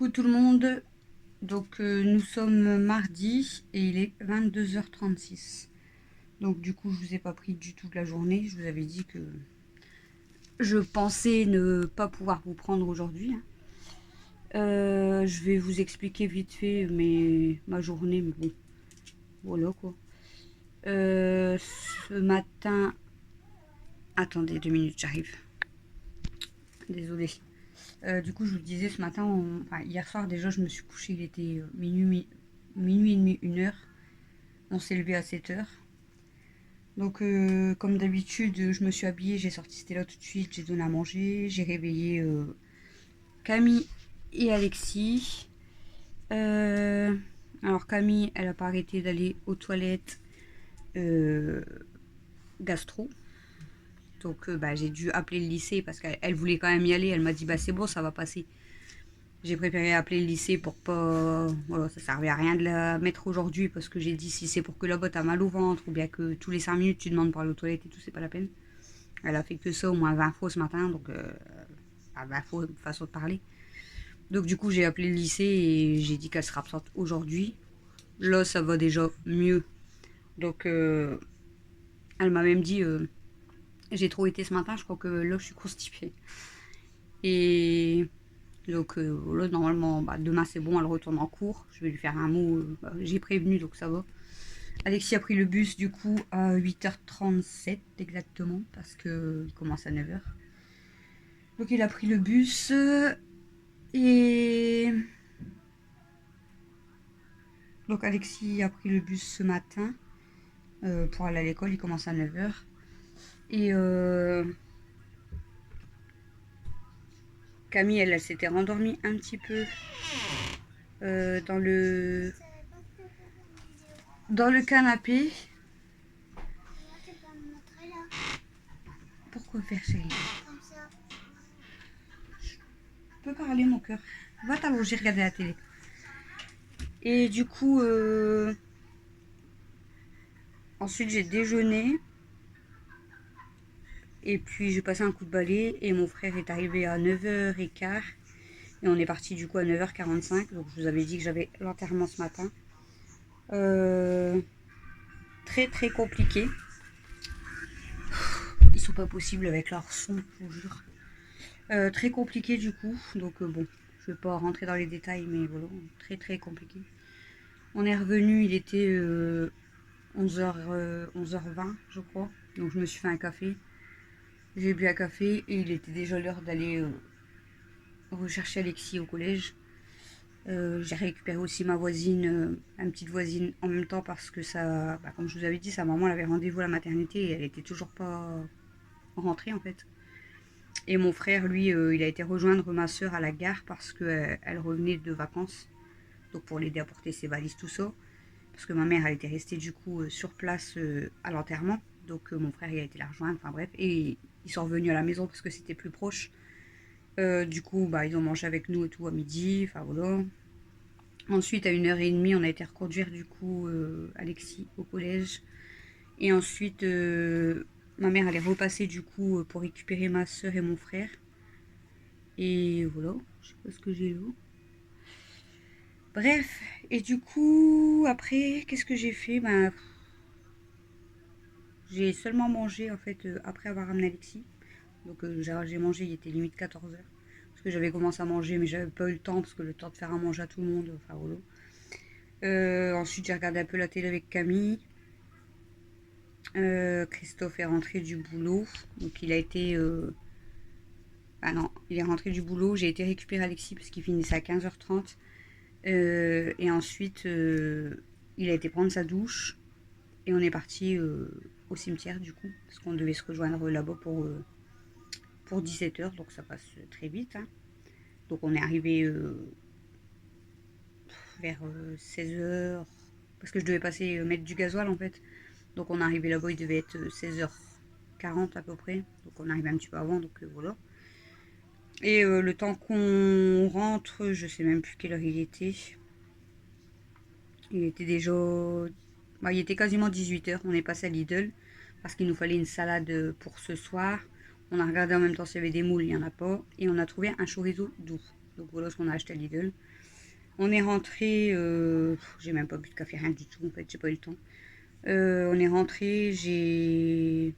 Coucou tout le monde, nous sommes mardi et il est 22h36. Donc du coup je vous ai pas pris du tout de la journée, je vous avais dit que je pensais ne pas pouvoir vous prendre aujourd'hui. Je vais vous expliquer vite fait ma journée, mais bon, voilà quoi. Ce matin, attendez 2 minutes, j'arrive. Désolée. Du coup, je vous disais ce matin, enfin, hier soir déjà, je me suis couchée, il était minuit et demi, 1h. On s'est levé à 7h. Comme d'habitude, je me suis habillée, j'ai sorti Stella tout de suite, j'ai donné à manger, j'ai réveillé Camille et Alexis. Euh, alors, Camille, elle a pas arrêté d'aller aux toilettes euh, gastro. J'ai dû appeler le lycée parce qu'elle voulait quand même y aller. Elle m'a dit, bah, c'est bon, ça va passer. J'ai préféré appeler le lycée pour pas. Voilà, ça servait à rien de la mettre aujourd'hui parce que j'ai dit si c'est pour que la botte a mal au ventre ou bien que tous les 5 minutes tu demandes pour aller aux toilettes et tout, c'est pas la peine. Elle a fait que ça au moins 20 fois ce matin, 20 fois façon de parler. Donc du coup j'ai appelé le lycée et j'ai dit qu'elle sera absente aujourd'hui. Là ça va déjà mieux. Donc elle m'a même dit j'ai trop été ce matin, je crois que là je suis constipée. Et là, normalement, demain c'est bon, elle retourne en cours. Je vais lui faire un mot. J'ai prévenu, donc ça va. Alexis a pris le bus du coup à 8h37 exactement, parce qu'il commence à 9h. Donc il a pris le bus et... Donc Alexis a pris le bus ce matin pour aller à l'école, il commence à 9h. Et Camille, elle s'était rendormie un petit peu dans le canapé. Pourquoi faire, chérie? Tu peux parler, mon cœur. Va t'allonger, regarder la télé. Et du coup, ensuite j'ai déjeuné. Et puis j'ai passé un coup de balai et mon frère est arrivé à 9h15. Et on est parti du coup à 9h45. Donc je vous avais dit que j'avais l'enterrement ce matin. Très très compliqué. Ils sont pas possibles avec leur son, je vous jure. Très compliqué du coup. Bon, je vais pas rentrer dans les détails, mais voilà, très très compliqué. On est revenu, il était 11h20 je crois. Donc je me suis fait un café. J'ai bu un café et il était déjà l'heure d'aller rechercher Alexis au collège. J'ai récupéré aussi ma voisine, une petite voisine en même temps parce que comme je vous avais dit, sa maman elle avait rendez-vous à la maternité et elle était toujours pas rentrée en fait. Et mon frère, lui, il a été rejoindre ma soeur à la gare parce qu'elle revenait de vacances. Donc pour l'aider à porter ses valises, tout ça. Parce que ma mère, elle était restée du coup sur place à l'enterrement. Donc mon frère, il a été la rejoindre, enfin bref. Et ils sont revenus à la maison parce que c'était plus proche. Du coup, ils ont mangé avec nous et tout à midi, enfin voilà. Ensuite, à 1h30, on a été reconduire du coup Alexis au collège. Et ensuite, ma mère allait repasser du coup pour récupérer ma soeur et mon frère. Et voilà, je sais pas ce que j'ai là. Bref, et du coup, après, qu'est-ce que j'ai fait? J'ai seulement mangé en fait après avoir ramené Alexis. J'ai mangé, il était limite 14h. Parce que j'avais commencé à manger, mais j'avais pas eu le temps, parce que le temps de faire à manger à tout le monde, enfin voilà. Ensuite, j'ai regardé un peu la télé avec Camille. Christophe est rentré du boulot. Donc il a été... Ah non, il est rentré du boulot. J'ai été récupérer Alexis parce qu'il finissait à 15h30. Et ensuite, il a été prendre sa douche. Et on est parti au cimetière du coup. Parce qu'on devait se rejoindre là-bas pour 17h. Donc ça passe très vite. Hein. Donc on est arrivé vers 16h. Parce que je devais passer mettre du gasoil en fait. Donc on est arrivé là-bas, il devait être 16h40 à peu près. Donc on arrive un petit peu avant, donc voilà. Et le temps qu'on rentre, je sais même plus quelle heure il était. Il était déjà... il était quasiment 18h. On est passé à Lidl parce qu'il nous fallait une salade pour ce soir. On a regardé en même temps s'il y avait des moules, il n'y en a pas. Et on a trouvé un chorizo doux. Donc voilà ce qu'on a acheté à Lidl. On est rentré, j'ai même pas bu de café, rien du tout en fait, j'ai pas eu le temps. On est rentré, j'ai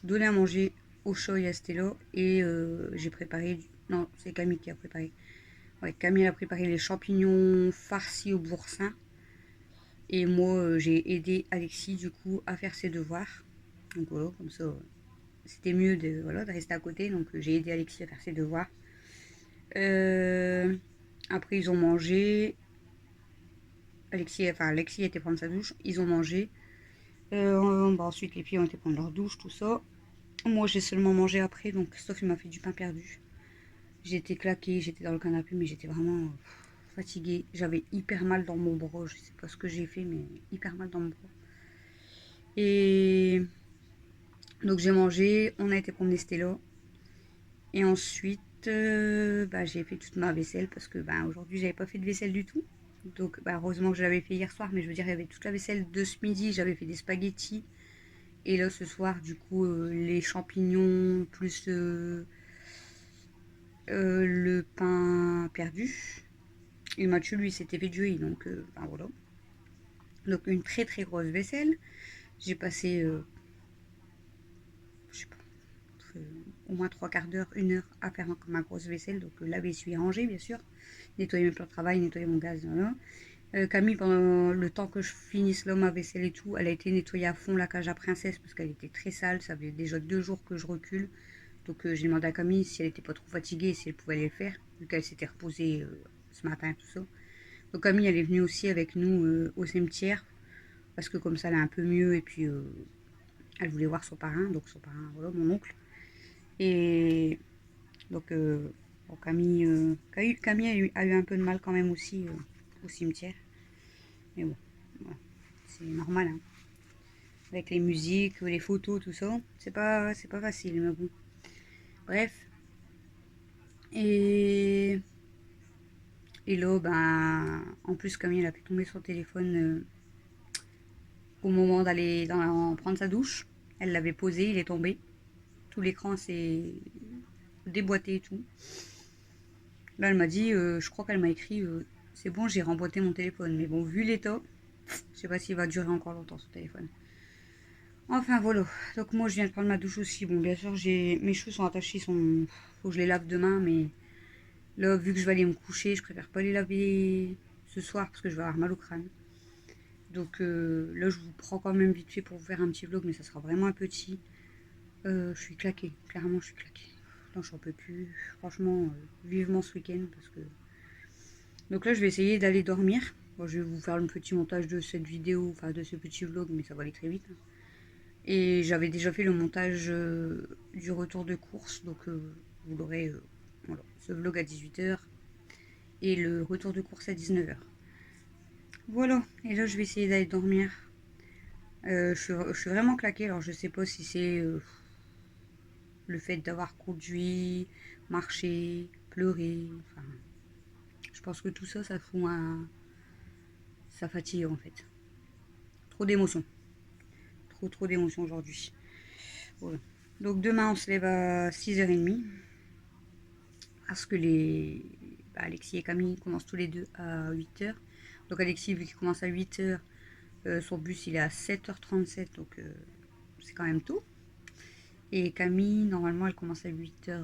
donné à manger au chat et à Stella et j'ai préparé, non c'est Camille qui a préparé. Ouais, Camille a préparé les champignons farcis au boursin et moi j'ai aidé Alexis du coup à faire ses devoirs. Donc voilà, comme ça c'était mieux de, voilà, de rester à côté, donc j'ai aidé Alexis à faire ses devoirs. Euh, Après ils ont mangé, Alexis a été prendre sa douche, ils ont mangé. Ensuite, les filles ont été prendre leur douche, tout ça. Moi, j'ai seulement mangé après, donc Christophe, il m'a fait du pain perdu. J'étais claquée, j'étais dans le canapé, mais j'étais vraiment fatiguée. J'avais hyper mal dans mon bras. Je sais pas ce que j'ai fait, mais hyper mal dans mon bras. Et donc, j'ai mangé, on a été promener Stella. Et ensuite, j'ai fait toute ma vaisselle parce que aujourd'hui, j'avais pas fait de vaisselle du tout. Donc, heureusement que je l'avais fait hier soir, mais je veux dire, il y avait toute la vaisselle de ce midi. J'avais fait des spaghettis. Et là, ce soir, du coup, les champignons plus le pain perdu. Et Mathieu, lui, s'était fait du riz, donc voilà. Donc, une très très grosse vaisselle. J'ai passé, je sais pas, au moins 3 quarts d'heure, 1 heure à faire ma grosse vaisselle. Donc, laver, essuyer, ranger, bien sûr. Nettoyer mes plans de travail, nettoyer mon gaz, voilà. Camille, pendant le temps que je finisse là ma vaisselle et tout, elle a été nettoyer à fond la cage à princesse parce qu'elle était très sale. Ça faisait déjà 2 jours que je recule. Donc j'ai demandé à Camille si elle était pas trop fatiguée, si elle pouvait aller le faire, vu qu'elle s'était reposée ce matin, tout ça. Donc Camille, elle est venue aussi avec nous au cimetière, parce que comme ça, elle est un peu mieux, et puis elle voulait voir son parrain, donc son parrain, voilà, mon oncle. Et donc bon, Camille a eu un peu de mal quand même aussi au cimetière. Mais bon, voilà, c'est normal, hein. Avec les musiques, les photos, tout ça, c'est pas facile, mais bon. Bref. Et Et là, en plus, Camille, elle a fait tomber son téléphone au moment d'aller prendre sa douche. Elle l'avait posé, il est tombé. Tout l'écran s'est déboîté et tout. Là, elle m'a dit, je crois qu'elle m'a écrit, c'est bon, j'ai remboîté mon téléphone. Mais bon, vu l'état, je sais pas s'il va durer encore longtemps ce téléphone. Enfin, voilà. Donc moi, je viens de prendre ma douche aussi. Bon, bien sûr, mes cheveux sont attachés, faut que je les lave demain, mais là, vu que je vais aller me coucher, je préfère pas les laver ce soir parce que je vais avoir mal au crâne. Donc là, je vous prends quand même vite fait pour vous faire un petit vlog, mais ça sera vraiment un petit. Je suis claquée, clairement, je suis claquée. Non, j'en peux plus. Franchement, vivement ce week-end parce que. Donc là, je vais essayer d'aller dormir. Bon, je vais vous faire un petit montage de cette vidéo, enfin de ce petit vlog, mais ça va aller très vite. Et j'avais déjà fait le montage du retour de course, donc vous l'aurez, voilà, ce vlog à 18 h et le retour de course à 19 h. Voilà, et là je vais essayer d'aller dormir. Je suis vraiment claquée, alors je sais pas si c'est le fait d'avoir conduit, marché, pleuré. Enfin, je pense que tout ça, ça fout ça fatigue en fait. Trop d'émotions. Trop d'émotions aujourd'hui. Voilà. Donc demain, on se lève à 6h30. Parce que Alexis et Camille commencent tous les deux à 8 h. Donc Alexis, vu qu'il commence à 8 h, son bus il est à 7h37, donc c'est quand même tôt. Et Camille, normalement, elle commence à 8 h,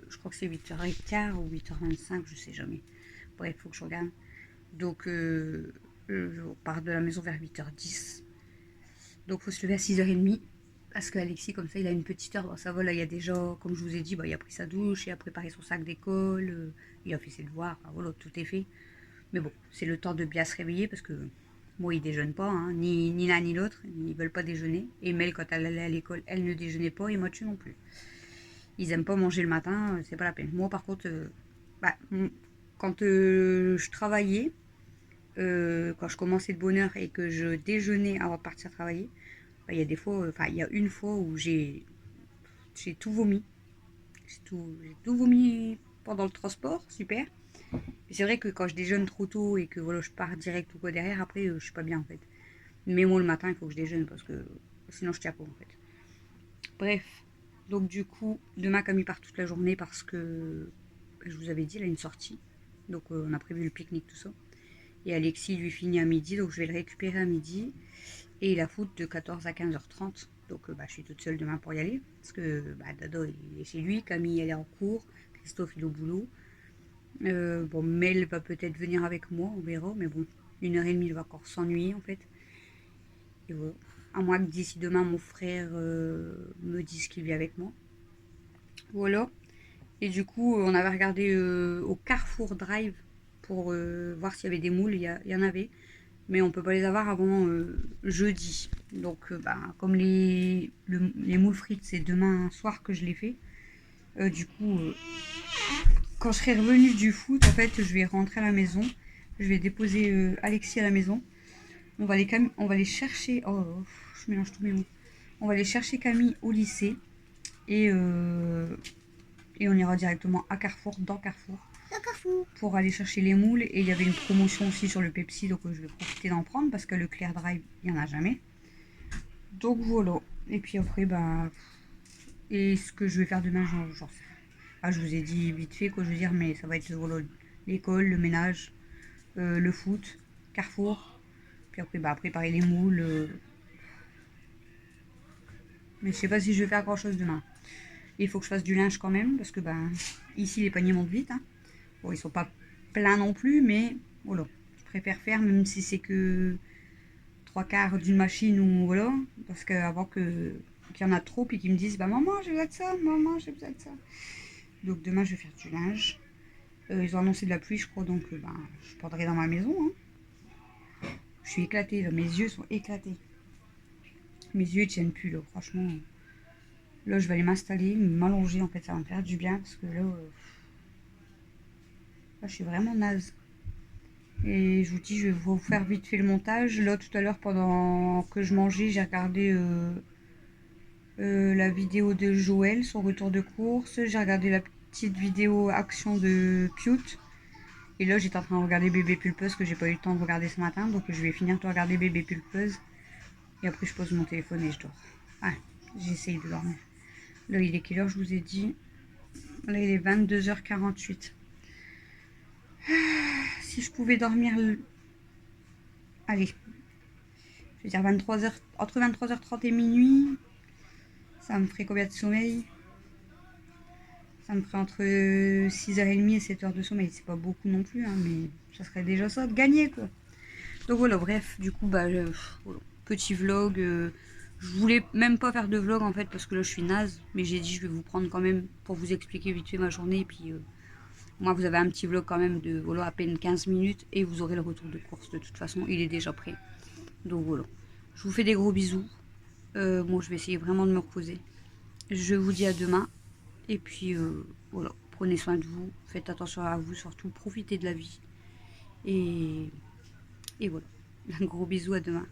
je crois que c'est 8h15 ou 8h25, je sais jamais. Bref, il faut que je regarde. Donc, on part de la maison vers 8h10. Donc, il faut se lever à 6h30. Parce qu'Alexis, comme ça, il a une petite heure. Bon, ça va, là, il y a déjà, comme je vous ai dit, il a pris sa douche, il a préparé son sac d'école, il a fait ses devoirs, enfin, voilà, tout est fait. Mais bon, c'est le temps de bien se réveiller parce que moi, ils déjeunent pas, hein, ni l'un ni l'autre, ils veulent pas déjeuner. Et Mel, quand elle allait à l'école, elle ne déjeunait pas et Mathieu non plus. Ils aiment pas manger le matin, c'est pas la peine. Moi, par contre, bah, quand je travaillais, quand je commençais de bonne heure et que je déjeunais avant de partir travailler, il y a des fois, enfin, il y a une fois où j'ai tout vomi. J'ai tout vomi pendant le transport, super. Et c'est vrai que quand je déjeune trop tôt et que voilà, je pars direct ou quoi derrière, après, je suis pas bien en fait. Mais moi, le matin, il faut que je déjeune parce que sinon, je tiens pas en fait. Bref. Donc, du coup, demain, Camille part toute la journée parce que je vous avais dit, il a une sortie. Donc on a prévu le pique-nique, tout ça. Et Alexis, lui, finit à midi, donc je vais le récupérer à midi. Et il a foot de 14 à 15h30. Donc je suis toute seule demain pour y aller. Parce que Dado, il est chez lui, Camille, elle est en cours, Christophe, il est au boulot. Bon, Mel va peut-être venir avec moi, on verra. Mais bon, 1h30, il va encore s'ennuyer, en fait. Et voilà. À moins que d'ici demain, mon frère me dise qu'il vient avec moi. Voilà. Et du coup, on avait regardé au Carrefour Drive pour voir s'il y avait des moules. Il y en avait. Mais on peut pas les avoir avant jeudi. Donc, comme les moules frites, c'est demain soir que je les fais. Du coup, quand je serai revenue du foot, en fait, je vais rentrer à la maison. Je vais déposer Alexis à la maison. On va les chercher. Oh, je mélange tous mes mots. On va aller chercher Camille au lycée. Et, et on ira directement à Carrefour, dans Carrefour, pour aller chercher les moules. Et il y avait une promotion aussi sur le Pepsi, donc je vais profiter d'en prendre parce que le Clear Drive, il n'y en a jamais. Donc voilà. Et puis après, et ce que je vais faire demain, genre je vous ai dit vite fait, quoi, je veux dire, mais ça va être voilà, l'école, le ménage, le foot, Carrefour. Puis après, préparer les moules. Mais je sais pas si je vais faire grand chose demain. Il faut que je fasse du linge quand même, parce que ici les paniers montent vite. Hein. Bon, ils sont pas pleins non plus, mais voilà. Je préfère faire, même si c'est que 3/4 d'une machine ou voilà. Parce qu'avant qu'il y en a trop, puis qu'ils me disent maman, j'ai besoin de ça, maman, j'ai besoin de ça. Donc demain, je vais faire du linge. Ils ont annoncé de la pluie, je crois, donc je prendrai dans ma maison. Hein. Je suis éclatée, là. Mes yeux sont éclatés. Mes yeux ne tiennent plus, là, franchement. Là, je vais aller m'installer, m'allonger, en fait, ça va me faire du bien, parce que là, je suis vraiment naze. Et je vous dis, je vais vous faire vite fait le montage. Là, tout à l'heure, pendant que je mangeais, j'ai regardé la vidéo de Joël, son retour de course. J'ai regardé la petite vidéo action de Cute. Et là, j'étais en train de regarder Bébé Pulpeuse, que j'ai pas eu le temps de regarder ce matin. Donc, je vais finir de regarder Bébé Pulpeuse. Et après, je pose mon téléphone et je dors. Ah, j'essaye de dormir. Là, il est quelle heure, je vous ai dit? Là, il est 22h48. Si je pouvais dormir... Allez, je veux dire 23h, entre 23h30 et minuit, ça me ferait combien de sommeil? Ça me ferait entre 6h30 et 7h de sommeil. C'est pas beaucoup non plus, hein, mais ça serait déjà ça de gagner, quoi. Donc voilà, bref, du coup, voilà, petit vlog. Je voulais même pas faire de vlog en fait parce que là je suis naze, mais j'ai dit je vais vous prendre quand même pour vous expliquer vite fait ma journée. Et puis moi vous avez un petit vlog quand même de voilà, à peine 15 minutes et vous aurez le retour de course de toute façon, il est déjà prêt. Donc voilà, je vous fais des gros bisous. Moi je vais essayer vraiment de me reposer. Je vous dis à demain et puis voilà, prenez soin de vous, faites attention à vous surtout, profitez de la vie et voilà, un gros bisou, à demain.